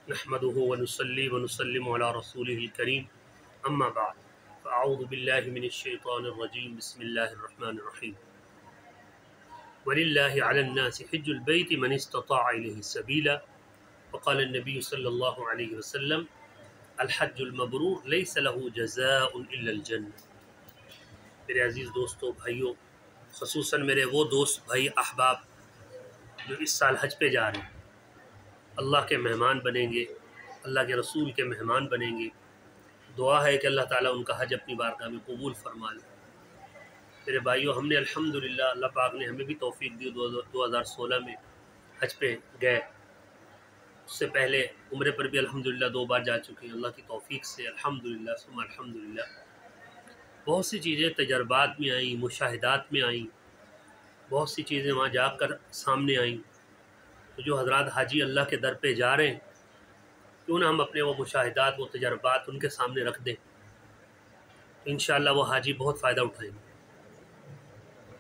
نحمده ونصلي ونسلم على رسوله الكريم اما بعد فاعوذ بالله من الشيطان الرجيم بسم الله الرحمن الرحيم ولله على الناس حج البيت من استطاع إليه سبيلا وقال النبي صلی اللہ علیہ وسلم الحج المبرور ليس له جزاء الا الجنة۔ میرے عزیز دوستوں، بھائیوں، خصوصاً میرے وہ دوست بھائی احباب جو اس سال حج پہ جا رہے ہیں، اللہ کے مہمان بنیں گے، اللہ کے رسول کے مہمان بنیں گے، دعا ہے کہ اللہ تعالیٰ ان کا حج اپنی بارگاہ میں قبول فرما لے۔ میرے بھائیوں، ہم نے الحمدللہ اللہ پاک نے ہمیں بھی توفیق دی، 2016 میں حج پہ گئے۔ اس سے پہلے عمرے پر بھی الحمدللہ 2 بار جا چکے ہیں، اللہ کی توفیق سے الحمدللہ ثم الحمدللہ۔ بہت سی چیزیں تجربات میں آئیں، مشاہدات میں آئیں، بہت سی چیزیں وہاں جا کر سامنے آئیں۔ تو جو حضرات حاجی اللہ کے در پہ جا رہے ہیں، کیوں نہ ہم اپنے وہ مشاہدات، وہ تجربات ان کے سامنے رکھ دیں، انشاءاللہ وہ حاجی بہت فائدہ اٹھائیں گے۔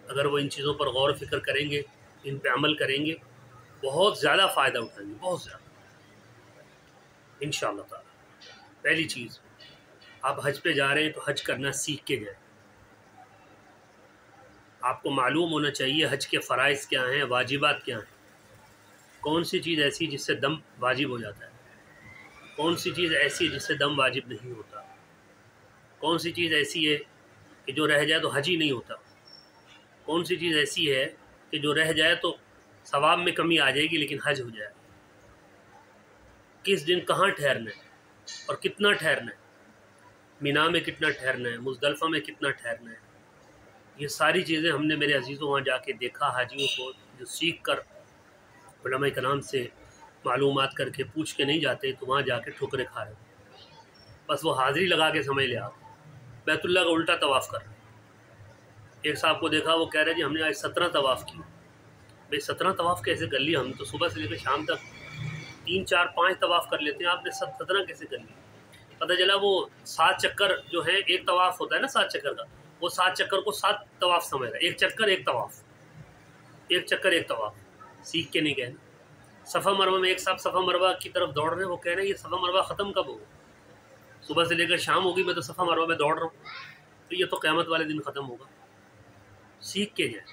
اگر وہ ان چیزوں پر غور و فکر کریں گے، ان پہ عمل کریں گے، بہت زیادہ فائدہ اٹھائیں گے، بہت زیادہ انشاءاللہ تعالی۔ پہلی چیز، آپ حج پہ جا رہے ہیں تو حج کرنا سیکھ کے جائیں۔ آپ کو معلوم ہونا چاہیے حج کے فرائض کیا ہیں، واجبات کیا ہیں، کون سی چیز ایسی جس سے دم واجب ہو جاتا ہے، کون سی چیز ایسی ہے جس سے دم واجب نہیں ہوتا، کون سی چیز ایسی ہے کہ جو رہ جائے تو حج ہی نہیں ہوتا، کون سی چیز ایسی ہے کہ جو رہ جائے تو ثواب میں کمی آ جائے گی لیکن حج ہو جائے۔ کس دن کہاں ٹھہرنا ہے اور کتنا ٹھہرنا ہے، مینا میں کتنا ٹھہرنا ہے، مزدلفہ میں کتنا ٹھہرنا ہے، یہ ساری چیزیں ہم نے میرے عزیزوں وہاں جا کے دیکھا، حاجیوں کو جو سیکھ کر علماء کرام سے معلومات کر کے پوچھ کے نہیں جاتے تو وہاں جا کے ٹھوکرے کھا رہے ہیں، بس وہ حاضری لگا کے سمجھ لے آپ بیت اللہ کا الٹا طواف کر رہے ہیں۔ ایک صاحب کو دیکھا، وہ کہہ رہے جی ہم نے آج 17 طواف کی۔ بھائی 17 طواف کیسے کر لیا؟ ہم تو صبح سے لے کے شام تک 3 4 5 طواف کر لیتے ہیں، آپ نے 17 کیسے کر لیا؟ پتہ چلا وہ 7 چکر جو ہے، ایک طواف ہوتا ہے نا 7 چکر کا، وہ 7 چکر کو 7 طواف سمجھ رہا ہے، ایک چکر ایک طواف، ایک چکر ایک طواف، سیکھ کے نہیں گئے۔ صفا مروہ میں ایک صاحب صفا مروہ کی طرف دوڑ رہے ہیں، وہ کہہ رہے ہیں یہ صفا مروہ ختم کب ہوگا؟ صبح سے لے کر شام ہوگی، میں تو صفا مروہ میں دوڑ رہا ہوں، تو یہ تو قیامت والے دن ختم ہوگا۔ سیکھ کے جائیں،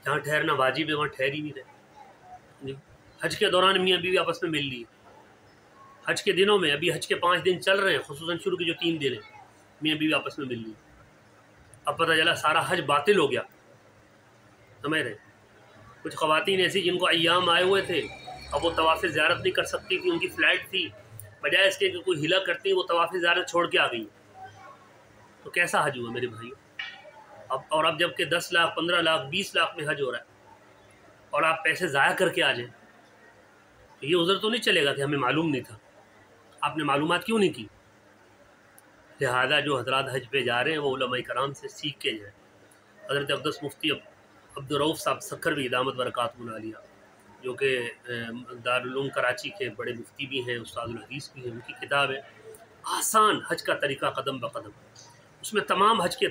جہاں ٹھہرنا واجب ہے وہاں ٹھہر ہی نہیں رہے۔ حج کے دوران میاں بیوی آپس میں مل لی، حج کے دنوں میں، ابھی حج کے 5 دن چل رہے ہیں، خصوصاً شروع کے جو 3 دن ہیں، میاں بیوی آپس میں مل لی۔ اب پتہ چلا سارا حج باطل ہو گیا، سمجھ رہے ہیں؟ کچھ خواتین ایسی جن کو ایام آئے ہوئے تھے، اب وہ طواف زیارت نہیں کر سکتی تھی، ان کی فلائٹ تھی، بجائے اس کے کہ کوئی ہلا کرتی وہ طواف زیارت چھوڑ کے آ گئی۔ تو کیسا حج ہوا میرے بھائیو؟ اب جب کہ 10 لاکھ 15 لاکھ 20 لاکھ میں حج ہو رہا ہے اور آپ پیسے ضائع کر کے آ جائیں، تو یہ عذر تو نہیں چلے گا کہ ہمیں معلوم نہیں تھا، آپ نے معلومات کیوں نہیں کی؟ لہذا جو حضرات حج پہ جا رہے ہیں وہ علماء کرام سے سیکھ کے جائیں۔ حضرت اقدس مفتی عبدالرؤف صاحب سکھر بھی دامت برکاتہم العالیہ، جو کہ دارالعلوم کراچی کے بڑے مفتی بھی ہیں، استاد الحدیث بھی ہیں، ان کی کتاب ہے آسان حج کا طریقہ قدم بقدم، اس میں تمام حج کے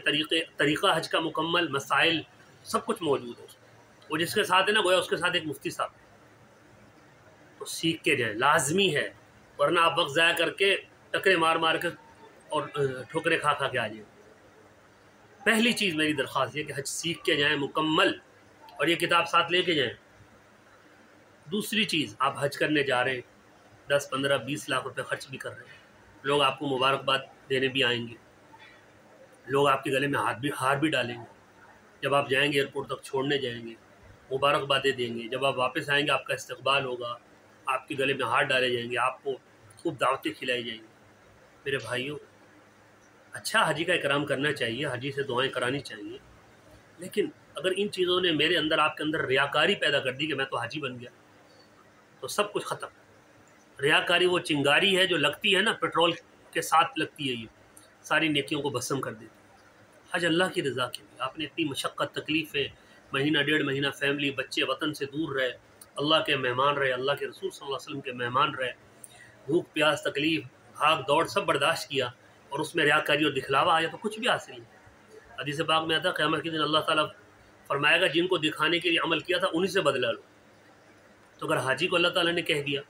طریقہ حج کا مکمل، مسائل سب کچھ موجود ہے۔ وہ جس کے ساتھ ہے نا، گویا اس کے ساتھ ایک مفتی صاحب ہے۔ تو سیکھ کے جائیں، لازمی ہے، ورنہ آپ وقت ضائع کر کے ٹکرے مار مار کے اور ٹھوکرے کھا کھا کے آ جائیں۔ پہلی چیز میری درخواست یہ کہ حج سیکھ کے جائیں مکمل، اور یہ کتاب ساتھ لے کے جائیں۔ دوسری چیز، آپ حج کرنے جا رہے ہیں، 10 15 20 لاکھ روپے خرچ بھی کر رہے ہیں، لوگ آپ کو مبارکباد دینے بھی آئیں گے، لوگ آپ کے گلے میں ہار بھی ڈالیں گے، جب آپ جائیں گے ایئرپورٹ تک چھوڑنے جائیں گے، مبارکبادیں دیں گے، جب آپ واپس آئیں گے آپ کا استقبال ہوگا، آپ کے گلے میں ہار ڈالے جائیں گے، آپ کو خوب دعوتیں کھلائی جائیں گی۔ میرے بھائیوں، اچھا حجی کا اکرام کرنا چاہیے، حجی سے دعائیں کرانی چاہیے، لیکن اگر ان چیزوں نے میرے اندر، آپ کے اندر ریاکاری پیدا کر دی کہ میں تو حاجی بن گیا، تو سب کچھ ختم۔ ریاکاری وہ چنگاری ہے جو لگتی ہے نا، پیٹرول کے ساتھ لگتی ہے، یہ ساری نیکیوں کو بھسم کر دیتی ہے۔ حج اللہ کی رضا کے لیے، آپ نے اتنی مشقت، تکلیفیں، مہینہ 1.5 مہینہ فیملی بچے وطن سے دور رہے، اللہ کے مہمان رہے، اللہ کے رسول صلی اللہ علیہ وسلم کے مہمان رہے، بھوک پیاس تکلیف بھاگ دوڑ سب برداشت کیا، اور اس میں ریاکاری اور دکھلاوا آیا تو کچھ بھی حاصل نہیں۔ حدیث پاک میں آتا ہے قیامت کے دن اللہ تعالیٰ فرمائے گا جن کو دکھانے کے لیے عمل کیا تھا انہی سے بدلہ لو۔ تو اگر حاجی کو اللہ تعالیٰ نے کہہ دیا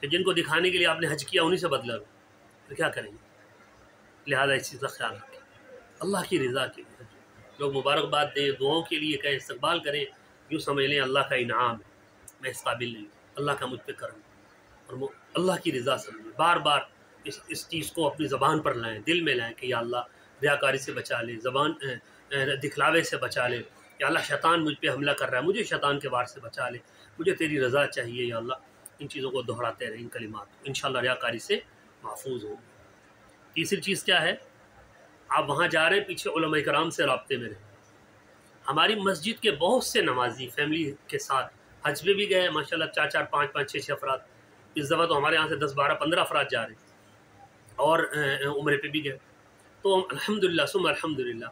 کہ جن کو دکھانے کے لیے آپ نے حج کیا انہیں سے بدلا لو، تو کیا کریں گے؟ لہٰذا اس چیز کا خیال رکھیں، اللہ کی رضا کے لیے لوگ مبارکباد دیں، دعاؤں کے لیے کہیں، استقبال کریں، یوں سمجھ لیں اللہ کا انعام ہے، میں اس قابل نہیں ہوں، اللہ کا مجھ پہ کرم ہے، اور وہ اللہ کی رضا سمجھیں، بار بار اس چیز کو اپنی زبان پر لائیں، دل میں لائیں کہ یا اللہ ریاکاری سے بچا لے، زبان دکھلاوے سے بچا لے، یا اللہ شیطان مجھ پہ حملہ کر رہا ہے، مجھے شیطان کے وار سے بچا لے، مجھے تیری رضا چاہیے یا اللہ۔ ان چیزوں کو دہراتے رہیں، ان کلمات کو، انشاءاللہ ریاکاری سے محفوظ ہوں۔ تیسری چیز کیا ہے؟ آپ وہاں جا رہے ہیں، پیچھے علماء کرام سے رابطے میں رہیں۔ ہماری مسجد کے بہت سے نمازی فیملی کے ساتھ حج میں بھی گئے ماشاءاللہ، 4 5 5 6 افراد، اس دفعہ تو ہمارے یہاں سے 10 12 15 افراد جا رہے ہیں، اور عمرے پہ بھی گئے، تو ہم الحمدللہ ثم الحمدللہ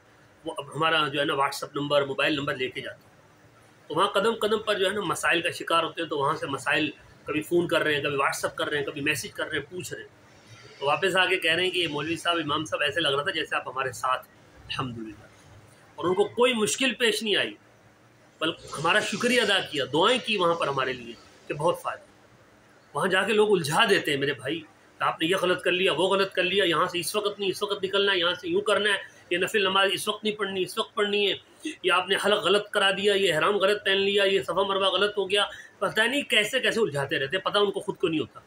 وہ اب ہمارا جو ہے نا what's app number, mobile number لے کے جاتے ہیں، تو وہاں قدم قدم پر جو ہے نا مسائل کا شکار ہوتے ہیں، تو وہاں سے مسائل کبھی فون کر رہے ہیں، کبھی واٹس ایپ کر رہے ہیں، کبھی میسج کر رہے ہیں، پوچھ رہے ہیں، تو واپس آ کے کہہ رہے ہیں کہ یہ مولوی صاحب، امام صاحب ایسے لگ رہا تھا جیسے آپ ہمارے ساتھ ہیں، الحمدللہ، اور ان کو کوئی مشکل پیش نہیں آئی، بلکہ ہمارا شکریہ ادا کیا، دعائیں کی وہاں پر ہمارے لیے کہ بہت فائدہ۔ وہاں جا کے لوگ الجھا دیتے ہیں میرے بھائی کہ آپ نے یہ غلط کر لیا، وہ غلط کر لیا، یہاں سے اس وقت نہیں، اس وقت نکلنا ہے، یہاں سے یوں کرنا ہے، یہ نفل نماز اس وقت نہیں پڑھنی، اس وقت پڑھنی ہے، یہ آپ نے حلق غلط کرا دیا، یہ احرام غلط پہن لیا، یہ صفا مروہ غلط ہو گیا، پتہ نہیں کیسے کیسے الجھاتے رہتے ہیں، پتہ ان کو خود کو نہیں ہوتا،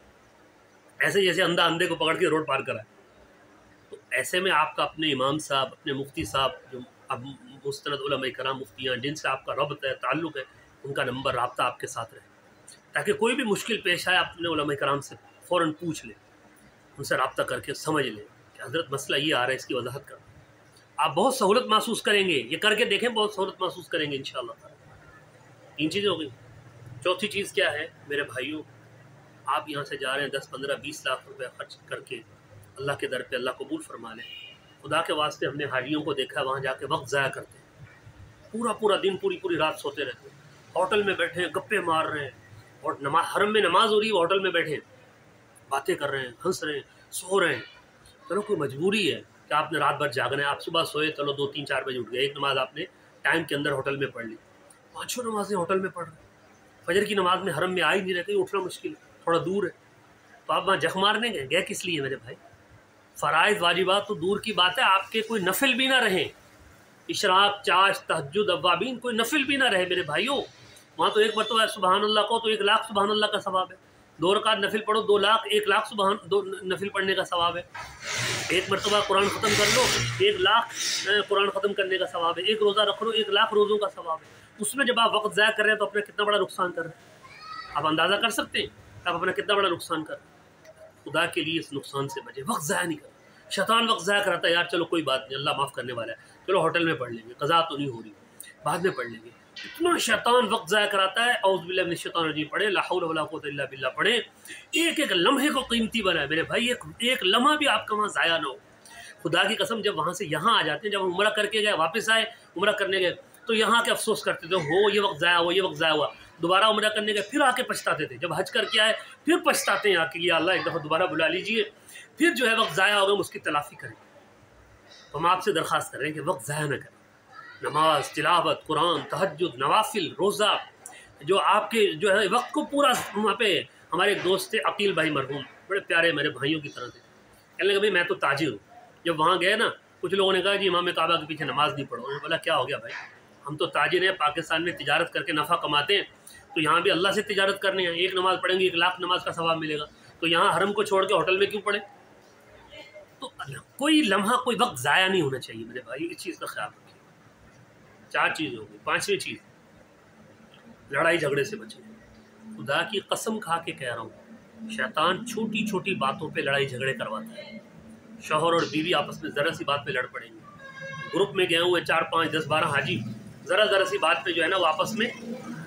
ایسے جیسے اندھا اندھے کو پکڑ کے روڈ پار کرائے۔ تو ایسے میں آپ کا اپنے امام صاحب، اپنے مفتی صاحب، جو اب مستند علماء کرام مفتیاں جن سے آپ کا ربط ہے، تعلق ہے، ان کا نمبر، رابطہ آپ کے ساتھ رہے، تاکہ کوئی بھی مشکل پیش آئے اپنے علماء کرام سے فوراً پوچھ لیں، ان سے رابطہ کر کے سمجھ لیں کہ حضرت مسئلہ یہ آ رہا ہے، اس کی وضاحت کریں، آپ بہت سہولت محسوس کریں گے، یہ کر کے دیکھیں، بہت سہولت محسوس کریں گے انشاءاللہ تعالیٰ۔ تین چیزیں ہو گئی۔ چوتھی چیز کیا ہے میرے بھائیوں؟ آپ یہاں سے جا رہے ہیں 10 15 20 لاکھ روپے خرچ کر کے اللہ کے در پہ، اللہ قبول فرما لیں۔ خدا کے واسطے ہم نے حاجیوں کو دیکھا وہاں جا کے وقت ضائع کرتے ہیں، پورا دن، پوری رات سوتے رہتے ہیں، ہوٹل میں بیٹھے ہیں، گپے مار رہے ہیں، اور حرم میں نماز ہو رہی ہے، ہوٹل میں بیٹھے ہیں، باتیں کر رہے ہیں، ہنس رہے ہیں، سو رہے ہیں۔ چلو کوئی مجبوری ہے کہ آپ نے رات بھر جاگنا ہے، آپ صبح سوئے، چلو 2 3 4 بجے اٹھ گئے، ایک نماز آپ نے ٹائم کے اندر ہوٹل میں پڑھ لی، 5 6 نمازیں ہوٹل میں پڑھ رہے ہیں، فجر کی نماز میں حرم میں آ ہی نہیں رہے، کہیں اٹھنا مشکل ہے، تھوڑا دور ہے، تو آپ وہاں جخ مارنے گئے کس لیے میرے بھائی؟ فرائض واجبات تو دور کی بات ہے، آپ کے کوئی نفل بھی نہ رہیں، اشراق، چاش، تہجد، اوابین، کوئی نفل بھی نہ رہے میرے بھائیوں، وہاں تو ایک مرتبہ سبحان اللہ کو تو 1 لاکھ سبحان اللہ کا ثواب ہے، 2 رکعت نفل پڑھو 2 لاکھ، 1 لاکھ نفل پڑھنے کا ثواب ہے، ایک مرتبہ قرآن ختم کر لو 1 لاکھ قرآن ختم کرنے کا ثواب ہے، ایک روزہ رکھ لو 1 لاکھ روزوں کا ثواب ہے۔ اس میں جب آپ وقت ضائع کر رہے ہیں تو اپنا کتنا بڑا نقصان کر رہے ہیں، آپ اندازہ کر سکتے ہیں کہ آپ اپنا کتنا بڑا نقصان کر رہے ہیں۔ خدا کے لیے اس نقصان سے بچے، وقت ضائع نہیں کرنا۔ شیطان وقت ضائع کراتا ہے، یار چلو کوئی بات نہیں، اللہ معاف کرنے والا ہے، چلو ہوٹل میں پڑھ لیں گے، قضا تو نہیں ہو رہی، بعد میں پڑھ لیں گے۔ اتنا شیطان وقت ضائع کراتا ہے، اعوذ باللہ من الشیطان الرجیم پڑھیں، لا حول ولا قوت الا باللہ پڑھیں، ایک لمحے کو قیمتی بنائے میرے بھائی، ایک لمحہ بھی آپ کا وہاں ضائع نہ ہو۔ خدا کی قسم جب وہاں سے یہاں آ جاتے ہیں، جب ہم عمرہ کر کے گئے واپس آئے، عمرہ کرنے گئے تو یہاں کے افسوس کرتے تھے، ہو یہ وقت ضائع ہوا، یہ وقت ضائع ہوا، دوبارہ عمرہ کرنے گئے پھر آ کے پچھتاتے تھے، جب حج کر کے آئے پھر پچھتاتے ہیں آ کے، یا اللہ ایک دفعہ دوبارہ بلا لیجئے، پھر جو ہے وقت ضائع ہوگا ہم اس کی تلافی کریں۔ ہم آپ سے درخواست کر رہے ہیں کہ وقت ضائع نہ کریں، نماز، تلاوت، قرآن، تہجد، نوافل، روزہ، جو آپ کے جو ہے وقت کو پورا۔ وہاں پہ ہمارے ایک دوست تھے عقیل بھائی مرحوم، بڑے پیارے میرے بھائیوں کی طرح تھے، کہنے لگے بھائی میں تو تاجر ہوں، جب وہاں گئے نا کچھ لوگوں نے کہا جی امام کعبہ کے پیچھے نماز نہیں پڑھو، انہوں نے بولا کیا ہو گیا بھائی، ہم تو تاجر ہیں، پاکستان میں تجارت کر کے نفع کماتے ہیں، تو یہاں بھی اللہ سے تجارت کرنے ہیں، ایک نماز پڑھیں گے 1 لاکھ نماز کا ثواب ملے گا، تو یہاں حرم کو چھوڑ کے ہوٹل میں کیوں پڑھیں؟ تو کوئی لمحہ، کوئی وقت ضائع نہیں ہونا چاہیے میرے بھائی، اس چیز کا خیال رکھیے۔ 4 چیزیں ہو گئی۔ 5ویں چیز، لڑائی جھگڑے سے بچیں۔ خدا کی قسم کھا کے کہہ رہا ہوں، شیطان چھوٹی چھوٹی باتوں پہ لڑائی جھگڑے کرواتا ہے، شوہر اور بیوی آپس میں ذرا سی بات پہ لڑ پڑیں گے، گروپ میں گئے ہوئے 4 5 10 12 حاجی، ذرا سی بات پہ جو ہے نا وہ آپس میں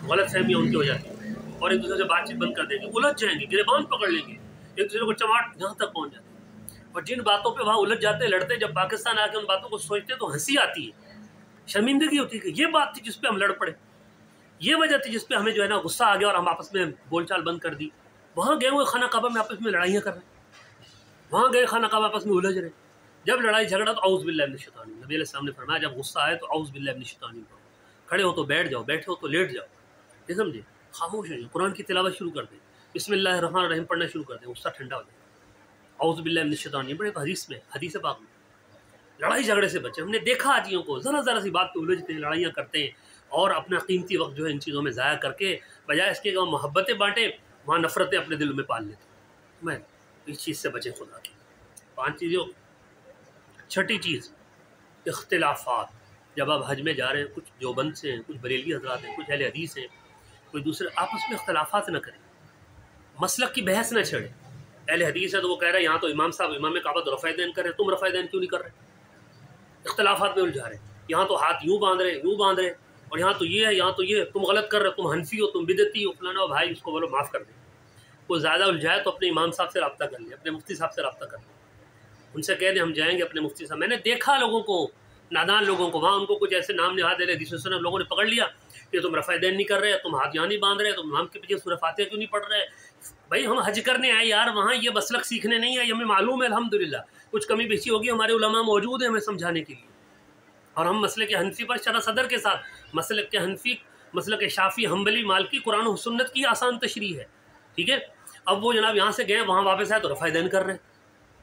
غلط فہمیاں ان کی ہو جاتی ہیں، اور ایک دوسرے سے بات چیت بند کر دیں گے، الجھ جائیں گے، گریبان پکڑ لیں گے، ایک دوسرے کو چماٹ یہاں تک پہنچ جاتے ہیں، اور جن باتوں پہ وہاں الجھ جاتے لڑتے ہیں، جب پاکستان آ کے ان باتوں کو سوچتے ہیں تو ہنسی آتی ہے، شرمندگی ہوتی ہے کہ یہ بات تھی جس پہ ہم لڑ پڑے، یہ وجہ تھی جس پہ ہمیں جو ہے نا غصہ آ گیا اور ہم آپس میں بول چال بند کر دی۔ وہاں گئے ہوئے خانہ کعبہ میں آپس میں لڑائیاں کر رہے ہیں، وہاں گئے خانہ کعبہ آپس میں الجھ رہے ہیں، جب لڑائی جھگڑا تو اعوذ باللہ من الشیطان، نبی علیہ السلام نے فرمایا جب غصہ آئے تو اعوذ باللہ من الشیطان، کھڑے ہو تو بیٹھ جاؤ، بیٹھے ہو تو لیٹ جاؤ، یہ سمجھے، خاموش ہو جاؤ، قرآن کی تلاوت شروع کر دیں، بسم اللہ الرحمن الرحیم پڑھنا شروع کر دیں، غصہ ٹھنڈا ہو جائے. اعوذ باللہ من الشیطان الرجیم، بڑے حدیث میں، حدیث پاک میں لڑائی جھگڑے سے بچے. ہم نے دیکھا حاجیوں کو ذرا ذرا سی بات پہ الجھتے ہیں، لڑائیاں کرتے ہیں، اور اپنا قیمتی وقت جو ہے ان چیزوں میں ضائع کر کے بجائے اس کے کہ وہ محبتیں بانٹیں، وہاں نفرتیں اپنے دل میں پال لیتے ہیں. میں اس چیز سے بچیں خدا کی. 5 چیزیں. چھٹی چیز اختلافات. جب آپ حج میں جا رہے ہیں، کچھ دیوبند سے ہیں، کچھ بریلوی حضرات ہیں، کچھ اہل حدیث ہیں، کوئی دوسرے، آپس میں اختلافات نہ کریں، مسلک کی بحث نہ چھڑیں. اہل حدیث ہے تو وہ کہہ رہے ہیں یہاں تو امام صاحب امام کعبہ تو رفع دین کر رہے ہیں، تم رفع دین کیوں نہیں کر رہے؟ اختلافات میں الجھا رہے ہیں. یہاں تو ہاتھ یوں باندھ رہے یوں باندھ رہے، اور یہاں تو یہ ہے، یہاں تو یہ، تم غلط کر رہے، تم حنفی ہو، تم بدعتی ہو، فلانا ہو. بھائی اس کو بولو معاف کر دیں. کوئی زیادہ الجھائے تو اپنے امام صاحب سے رابطہ کر لیں، اپنے مفتی صاحب سے رابطہ کر لیں، ان سے کہہ دیں ہم جائیں گے اپنے مفتی صاحب. میں نے دیکھا لوگوں کو، نادان لوگوں کو، وہاں ان کو کچھ ایسے نام نہاد دے حدیث سنت لوگوں نے پکڑ لیا کہ تم رفع دین نہیں کر رہے، تم ہاتھ یہاں نہیں باندھ رہے، تم امام کے پیچھے سورہ فاتحہ کیوں نہیں پڑھ رہے. بھائی ہم حج کرنے آئے یار، وہاں یہ مسلک سیکھنے نہیں آئے. ہمیں معلوم ہے الحمدللہ کچھ کمی بیشی ہوگی، ہمارے علماء موجود ہیں ہمیں سمجھانے کے لیے، اور ہم مسلک حنفی پر شرح صدر کے ساتھ، مسلک کے حنفی، مسلک شافعی، حنبلی، مالکی، قرآن و سنت کی آسان تشریح ہے. ٹھیک ہے. اب وہ جناب یہاں سے گئے، وہاں واپس آئے تو رفع دین کر رہے ہیں،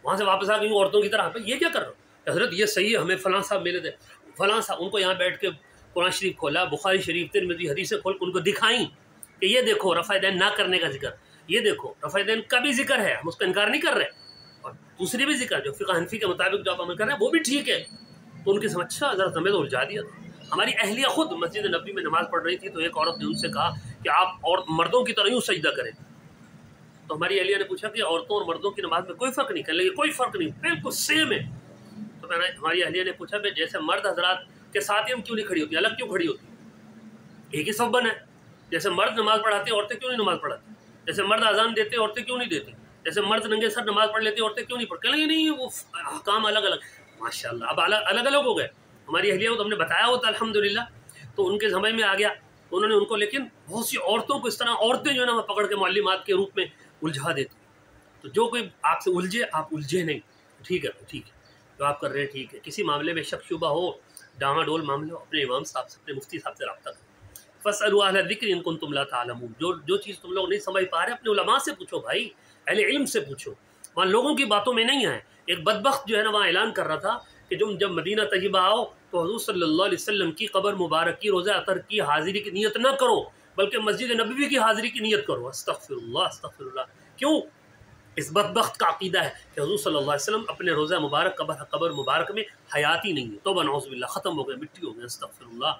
وہاں سے واپس آ گئی عورتوں کی طرح. یہ کیا کر رہے ہو حضرت؟ یہ صحیح ہے، ہمیں فلاں صاحب ملے تھے، فلاں صاحب، ان کو یہاں بیٹھ کے قرآن شریف کھولا، بخاری شریف، ترمذی، حدیثیں کھول کے ان کو دکھائیں کہ یہ دیکھو رفع دین نہ کرنے کا ذکر، یہ دیکھو رفع دین کا بھی ذکر ہے، ہم اس کا انکار نہیں کر رہے، اور دوسری بھی ذکر جو فقہ حنفی کے مطابق جو آپ عمل کر رہے ہیں وہ بھی ٹھیک ہے. تو ان کی سمجھ اچھا ہمیں تو الجھا دیا تھا. ہماری اہلیہ خود مسجد نبی میں نماز پڑھ رہی تھی تو ایک عورت نے ان سے کہا کہ آپ اور مردوں کی طرح یوں سجدہ کریں. تو ہماری اہلیہ نے پوچھا کہ عورتوں اور مردوں کی نماز میں کوئی فرق نہیں، کہنے لگے کوئی فرق نہیں، بالکل سیم ہے. تو میں نے ہماری اہلیہ نے پوچھا کہ جیسے مرد حضرات کے ساتھ ہی ہم کیوں نہیں کھڑی ہوتی، الگ کیوں کھڑی ہوتی، ایک ہی صف بنا ہے. جیسے مرد نماز پڑھاتے ہیں عورتیں کیوں نہیں نماز پڑھاتی، جیسے مرد اذان دیتے عورتیں کیوں نہیں دیتی، جیسے مرد ننگے سر نماز پڑھ لیتے عورتیں کیوں نہیں پڑھتی. کہنے لگے نہیں وہ احکام الگ الگ. ماشاء اللہ اب الگ الگ ہو گئے. ہماری اہلیہ کو تو ہم نے بتایا ہوتا الحمدللہ، تو ان کے سمجھ میں آ گیا، تو انہوں نے ان کو، لیکن بہت سی عورتوں کو اس طرح عورتیں جو ہے نا پکڑ کے معلمات کے روپ میں الجھا دیتی. تو جو کوئی آپ سے الجھے، آپ الجھے نہیں، ٹھیک ہے ٹھیک ہے جو آپ کر رہے ہیں ٹھیک ہے. کسی معاملے میں شک شبہ ہو، ڈاما ڈول معاملے ہو، اپنے امام صاحب سے، اپنے مفتی صاحب سے رابطہ کریں. فاسألوا اہل الذکر ان کنتم لا تعلمون. جو چیز تم لوگ نہیں سمجھ پا رہے اپنے علماء سے پوچھو بھائی، اہل علم سے پوچھو، وہاں لوگوں کی باتوں میں نہیں آئے. ایک بدبخت جو ہے نا وہاں اعلان کر رہا تھا کہ جب مدینہ طیبہ آؤ تو حضور صلی اللہ علیہ وسلم کی قبر مبارک کی روزہ اطہر کی حاضری کی نیت نہ کرو، بلکہ مسجد نبوی کی حاضری کی نیت کرو. استغفر اللہ استغفر اللہ. کیوں؟ اس بدبخت کا عقیدہ ہے کہ حضور صلی اللہ علیہ وسلم اپنے روزہ مبارک قبر مبارک میں حیاتی نہیں ہے. توبہ نعوذ باللہ، ختم ہو گئے، مٹی ہو گئے. استغفر اللہ.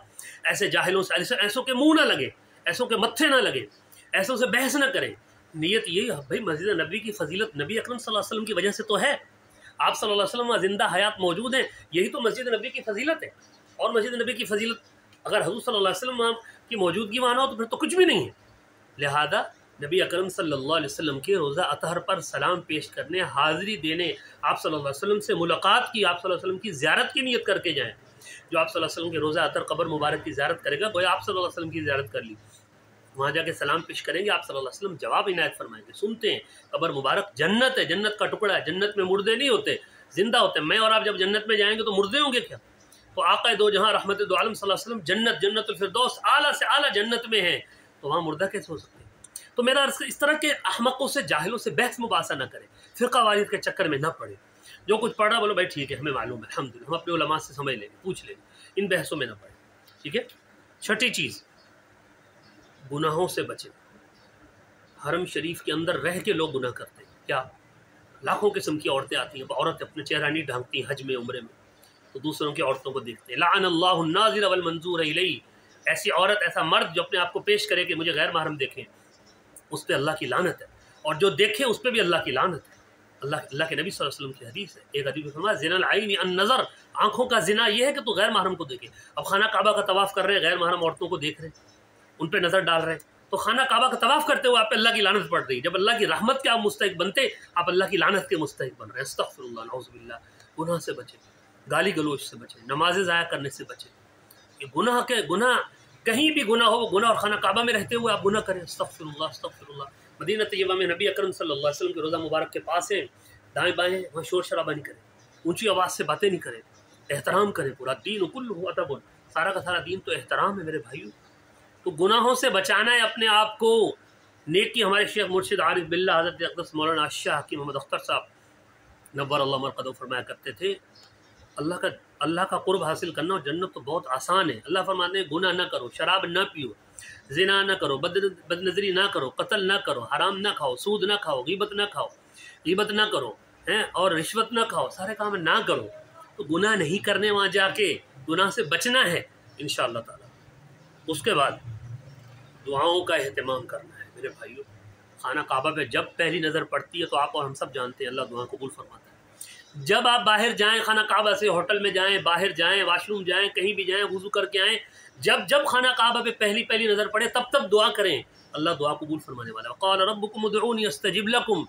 ایسے جاہلوں سے، ایسوں کے منہ نہ لگے، ایسوں کے متھے نہ لگے، ایسوں سے بحث نہ کریں. نیت یہی ہے بھائی، مسجد نبوی کی فضیلت نبی اکرم صلی اللہ علیہ وسلم کی وجہ سے تو ہے. آپ صلی اللہ علیہ وسلم زندہ حیات موجود ہیں، یہی تو مسجد نبی کی فضیلت ہے. اور مسجد نبی کی فضیلت اگر حضور صلی اللہ علیہ وسلم کی موجودگی وہاں نہ ہو تو پھر تو کچھ بھی نہیں ہے. لہذا نبی اکرم صلی اللہ علیہ وسلم کے روزہ اطہر پر سلام پیش کرنے، حاضری دینے، آپ صلی اللہ علیہ وسلم سے ملاقات کی، آپ صلی اللہ علیہ وسلم کی زیارت کی نیت کر کے جائیں. جو آپ صلی اللہ علیہ وسلم کے روزہ اطہر قبر مبارک کی زیارت کرے گا گویا آپ صلی اللہ علیہ وسلم کی زیارت کر لی. وہاں جا کے سلام پیش کریں گے، آپ صلی اللہ علیہ وسلم جواب عنایت فرمائیں گے. سنتے ہیں قبر مبارک جنت ہے، جنت کا ٹکڑا ہے، جنت میں مردے نہیں ہوتے، زندہ ہوتے ہیں. میں اور آپ جب جنت میں جائیں گے تو مردے ہوں گے کیا؟ تو آقا دو جہاں رحمت دو عالم صلی اللہ علیہ وسلم جنت الفردوس اعلیٰ سے اعلیٰ جنت میں ہیں، تو وہاں مردہ کیسے ہو سکتے ہیں؟ تو میرا اس طرح کے احمقوں سے، جاہلوں سے بحث مباحثہ نہ کریں، فرقہ واریت کے چکر میں نہ پڑے. جو کچھ پڑھا بولو بھائی ٹھیک ہے ہمیں معلوم ہے الحمدللہ، ہم اپنے علماء سے سمجھ لیں گے، پوچھ لیں گے، ان بحثوں میں نہ پڑے. ٹھیک ہے. چھٹی چیز گناہوں سے بچیں. حرم شریف کے اندر رہ کے لوگ گناہ کرتے ہیں. کیا؟ لاکھوں قسم کی عورتیں آتی ہیں، عورت اپنے چہرہ نہیں ڈھانکتی حج میں عمرے میں، تو دوسروں کی عورتوں کو دیکھتے ہیں. لعن اللہ الناظر والمنظور الیہ. ایسی عورت، ایسا مرد جو اپنے آپ کو پیش کرے کہ مجھے غیر محرم دیکھیں، اس پہ اللہ کی لعنت ہے، اور جو دیکھے اس پہ بھی اللہ کی لعنت ہے. اللہ کے نبی صلی اللہ علیہ وسلم کی حدیث ہے. ایک حدیث میں فرمایا زنا العین النظر، آنکھوں کا زنا یہ ہے کہ تو غیر محرم کو دیکھے. اب خانہ کعبہ کا طواف کر رہے ہیں، غیر محرم عورتوں کو دیکھ رہے ہیں، ان پہ نظر ڈال رہے ہیں، تو خانہ کعبہ کا طواف کرتے ہوئے آپ پہ اللہ کی لعنت پڑ رہی ہے. جب اللہ کی رحمت کے آپ مستحق بنتے، آپ اللہ کی لعنت کے مستحق بن رہے ہیں. استغفر اللہ نعوذ باللہ. گناہ سے بچیں، گالی گلوچ سے بچیں، نمازیں ضائع کرنے سے بچیں. یہ گناہ کہیں بھی گناہ ہو، گناہ اور خانہ کعبہ میں رہتے ہوئے آپ گناہ کریں. استغفر اللہ استغفر اللہ. مدینہ طیبہ میں نبی اکرم صلی اللہ علیہ وسلم کے روزہ مبارک کے پاس ہیں، دائیں بائیں، وہاں شور شرابہ نہیں کریں، اونچی آواز سے باتیں نہیں کریں، احترام کریں. پورا دین کلہ ادب، سارا کا سارا دین تو احترام ہے میرے بھائیو. تو گناہوں سے بچانا ہے اپنے آپ کو. نیکی ہمارے شیخ مرشد عارف باللہ حضرت اقدس مولانا شاہ حکیم محمد اختر صاحب نور اللہ مرقدہ فرمایا کرتے تھے، اللہ کا قرب حاصل کرنا اور جنت تو بہت آسان ہے۔ اللہ فرماتے ہیں گناہ نہ کرو، شراب نہ پیو، زنا نہ کرو، بد نظری نہ کرو، قتل نہ کرو، حرام نہ کھاؤ، سود نہ کھاؤ، غیبت نہ کھاؤ، غیبت نہ کرو اور رشوت نہ کھاؤ، سارے کام نہ کرو۔ تو گناہ نہیں کرنے، وہاں جا کے گناہ سے بچنا ہے انشاءاللہ تعالی۔ اس کے بعد دعاؤں کا اہتمام کرنا ہے میرے بھائیوں۔ خانہ کعبہ پہ جب پہلی نظر پڑتی ہے تو آپ اور ہم سب جانتے ہیں اللہ دعا قبول فرماتا ہے۔ جب آپ باہر جائیں، خانہ کعبہ سے ہوٹل میں جائیں، باہر جائیں، واش روم جائیں، کہیں بھی جائیں، وضو کر کے آئیں، جب خانہ کعبہ پہ پہلی نظر پڑے تب دعا کریں، اللہ دعا قبول فرمانے والا ہے۔ وقال ربکم ادعونی استجب لکم،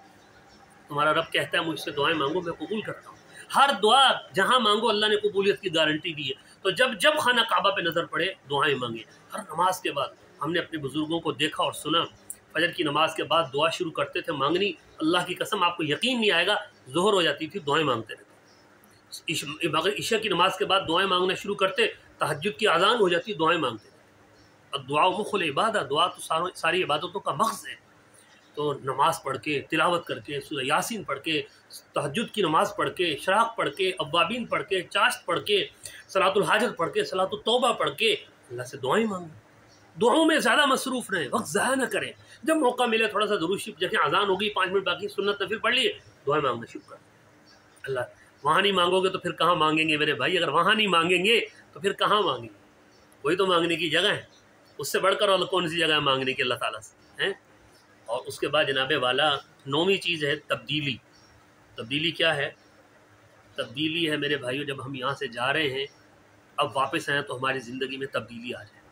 تمہارا رب کہتا ہے مجھ سے دعائیں مانگو میں قبول کرتا ہوں۔ ہر دعا جہاں مانگو اللہ نے قبولیت کی گارنٹی دی ہے۔ تو جب خانہ کعبہ پہ نظر پڑے دعائیں مانگیں۔ ہر نماز کے بعد ہم نے اپنے بزرگوں کو دیکھا اور سنا، فجر کی نماز کے بعد دعا شروع کرتے تھے مانگنی، اللہ کی قسم آپ کو یقین نہیں آئے گا، ظہر ہو جاتی تھی دعائیں مانگتے رہتے، عشاء کی نماز کے بعد دعائیں مانگنا شروع کرتے، تہجد کی اذان ہو جاتی دعائیں مانگتے تھے۔ اور دعا مخ العبادہ، دعا تو ساری عبادتوں کا مغز ہے۔ تو نماز پڑھ کے، تلاوت کر کے، سورہ یاسین پڑھ کے، تہجد کی نماز پڑھ کے، اشراق پڑھ کے، اوابین پڑھ کے، چاشت پڑھ کے، صلاۃ الحاجت پڑھ کے، صلاۃ التوبہ پڑھ کے اللہ سے دعائیں مانگیں۔ دعاؤں میں زیادہ مصروف رہیں، وقت ضائع نہ کریں۔ جب موقع ملے تھوڑا سا درود شریف، جیسے اذان ہوگی 5 منٹ باقی، سنت نفل پڑھ لیے، دعائیں مانگنا شروع کر دیں۔ اللہ وہاں نہیں مانگو گے تو پھر کہاں مانگیں گے میرے بھائی؟ اگر وہاں نہیں مانگیں گے تو پھر کہاں مانگیں گے؟ وہی تو مانگنے کی جگہ ہے، اس سے بڑھ کر اور کون سی جگہ ہے مانگنے کی اللہ تعالیٰ سے ہیں؟ اور اس کے بعد جناب والا 9ویں چیز ہے تبدیلی۔ تبدیلی کیا ہے؟ تبدیلی ہے میرے بھائیو، جب ہم یہاں سے جا رہے ہیں اب واپس آئیں تو ہماری زندگی میں تبدیلی آ جائے،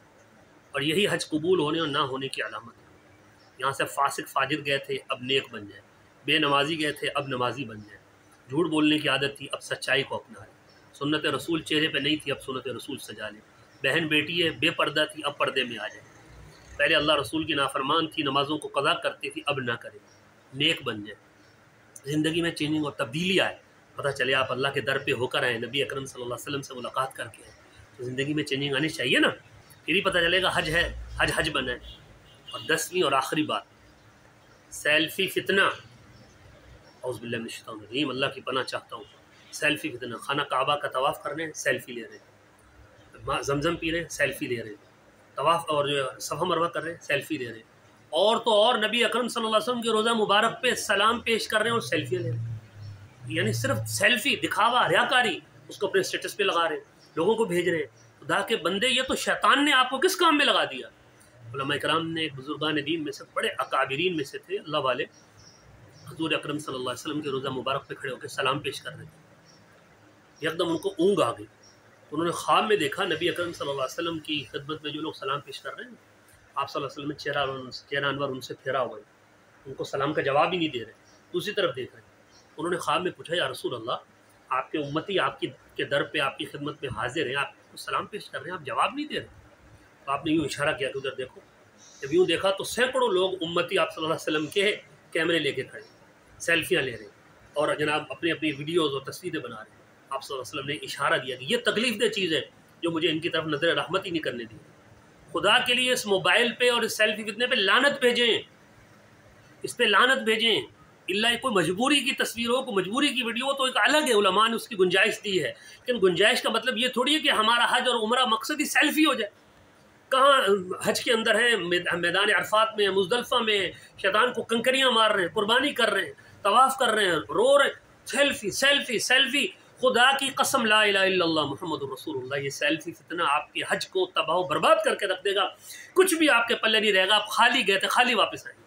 اور یہی حج قبول ہونے اور نہ ہونے کی علامت ہے۔ یہاں سے فاسق فاجر گئے تھے اب نیک بن جائیں، بے نمازی گئے تھے اب نمازی بن جائیں، جھوٹ بولنے کی عادت تھی اب سچائی کو اپنا لیں، سنت رسول چہرے پہ نہیں تھی اب سنت رسول سجا لیں، بہن بیٹی ہے بے پردہ تھی اب پردے میں آ جائیں، پہلے اللہ رسول کی نافرمان تھی، نمازوں کو قضا کرتی تھی اب نہ کرے، نیک بن جائے، زندگی میں چینجنگ اور تبدیلی آئے، پتہ چلے آپ اللہ کے در پہ ہو کر آئیں، نبی اکرم صلی اللہ علیہ وسلم سے ملاقات کر کے آئیں، تو زندگی میں چینجنگ آنی چاہیے نا، پھر ہی پتہ چلے گا حج ہے، حج بنا ہے۔ اور 10ویں اور آخری بات، سیلفی فتنہ، اعوذ باللہ من الشیطان الرجیم، اللہ کی پناہ چاہتا ہوں۔ سیلفی فتنہ، خانہ کعبہ کا طواف کر رہے ہیں سیلفی لے رہے ہیں، زمزم پی رہے ہیں سیلفی لے رہے ہیں، طواف اور جو صفا مروہ کر رہے ہیں سیلفی لے رہے ہیں، اور تو اور نبی اکرم صلی اللہ علیہ وسلم کے روزہ مبارک پہ سلام پیش کر رہے ہیں اور سیلفی لے رہے ہیں، یعنی صرف سیلفی، دکھاوا، ریاکاری، اس کو اپنے سٹیٹس پہ لگا رہے ہیں، لوگوں کو بھیج رہے ہیں۔ خدا کے بندے، یہ تو شیطان نے آپ کو کس کام میں لگا دیا؟ علماء کرام نے، بزرگان دین میں سے، بڑے اکابرین میں سے تھے اللہ والے، حضور اکرم صلی اللہ علیہ وسلم کے روزہ مبارک پہ کھڑے ہو کے سلام پیش کر رہے تھے، یکدم ان کو اونگ آ گئی، انہوں نے خواب میں دیکھا نبی اکرم صلی اللہ علیہ وسلم کی خدمت میں جو لوگ سلام پیش کر رہے ہیں، آپ صلی اللہ علیہ وسلم میں چہرہ انور ان سے پھیرا ہوا ہے، ان کو سلام کا جواب ہی نہیں دے رہے، دوسری طرف دیکھ رہے ہیں۔ انہوں نے خواب میں پوچھا یا رسول اللہ، آپ کے امتی آپ کے در پہ آپ کی خدمت میں حاضر ہیں، آپ کو سلام پیش کر رہے ہیں، آپ جواب نہیں دے رہے۔ تو آپ نے یوں اشارہ کیا کہ ادھر دیکھو۔ جب یوں دیکھا تو سینکڑوں لوگ امتی آپ صلی اللہ علیہ وسلم کے کیمرے لے کے کھڑے، سیلفیاں لے رہے ہیں اور جناب اپنی ویڈیوز اور تصویریں بنا رہے ہیں۔ آپ صلی اللہ علیہ وسلم نے اشارہ دیا کہ یہ تکلیف دہ چیز ہے جو مجھے ان کی طرف نظر رحمت ہی نہیں کرنے دی۔ خدا کے لیے اس موبائل پہ اور اس سیلفی فتنے پہ لعنت بھیجیں، اس پہ لعنت بھیجیں۔ اللہ کوئی مجبوری کی تصویر ہو، کوئی مجبوری کی ویڈیو ہو تو ایک الگ ہے، علماء نے اس کی گنجائش دی ہے، لیکن گنجائش کا مطلب یہ تھوڑی ہے کہ ہمارا حج اور عمرہ مقصد ہی سیلفی ہو جائے۔ کہاں حج کے اندر ہے، میدان عرفات میں، مزدلفہ میں، شیطان کو کنکریاں مار رہے ہیں، قربانی کر رہے ہیں، طواف کر رہے ہیں، رو رہے ہیں، سیلفی سیلفی سیلفی۔ خدا کی قسم لا الہ الا اللہ محمد رسول اللہ، یہ سیلفی فتنہ آپ کے حج کو تباہ و برباد کر کے رکھ دے گا، کچھ بھی آپ کے پلے نہیں رہے گا، آپ خالی گئے تھے خالی واپس آئیں گے،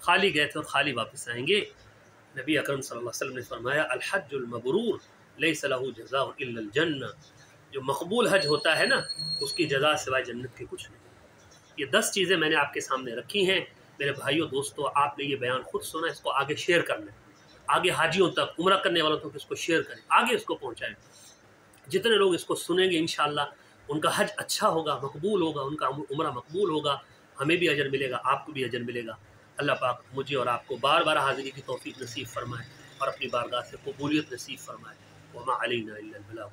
خالی گئے تھے اور خالی واپس آئیں گے۔ نبی اکرم صلی اللہ علیہ وسلم نے فرمایا الحج المبرور لیس لہ جزاء الا الجنہ، جو مقبول حج ہوتا ہے نا اس کی جزا سوائے جنت کے کچھ نہیں۔ یہ 10 چیزیں میں نے آپ کے سامنے رکھی ہیں میرے بھائیوں دوستو، آپ نے یہ بیان خود سنا، اس کو آگے شیئر کرنا ہے، آگے حاجیوں تک، عمرہ کرنے والوں تک اس کو شیئر کریں، آگے اس کو پہنچائیں۔ جتنے لوگ اس کو سنیں گے انشاءاللہ ان کا حج اچھا ہوگا، مقبول ہوگا، ان کا عمرہ مقبول ہوگا، ہمیں بھی اجر ملے گا، آپ کو بھی اجر ملے گا۔ اللہ پاک مجھے اور آپ کو بار بار حاضری کی توفیق نصیب فرمائے اور اپنی بارگاہ سے قبولیت نصیب فرمائے۔ وما علینا الا البلاغ۔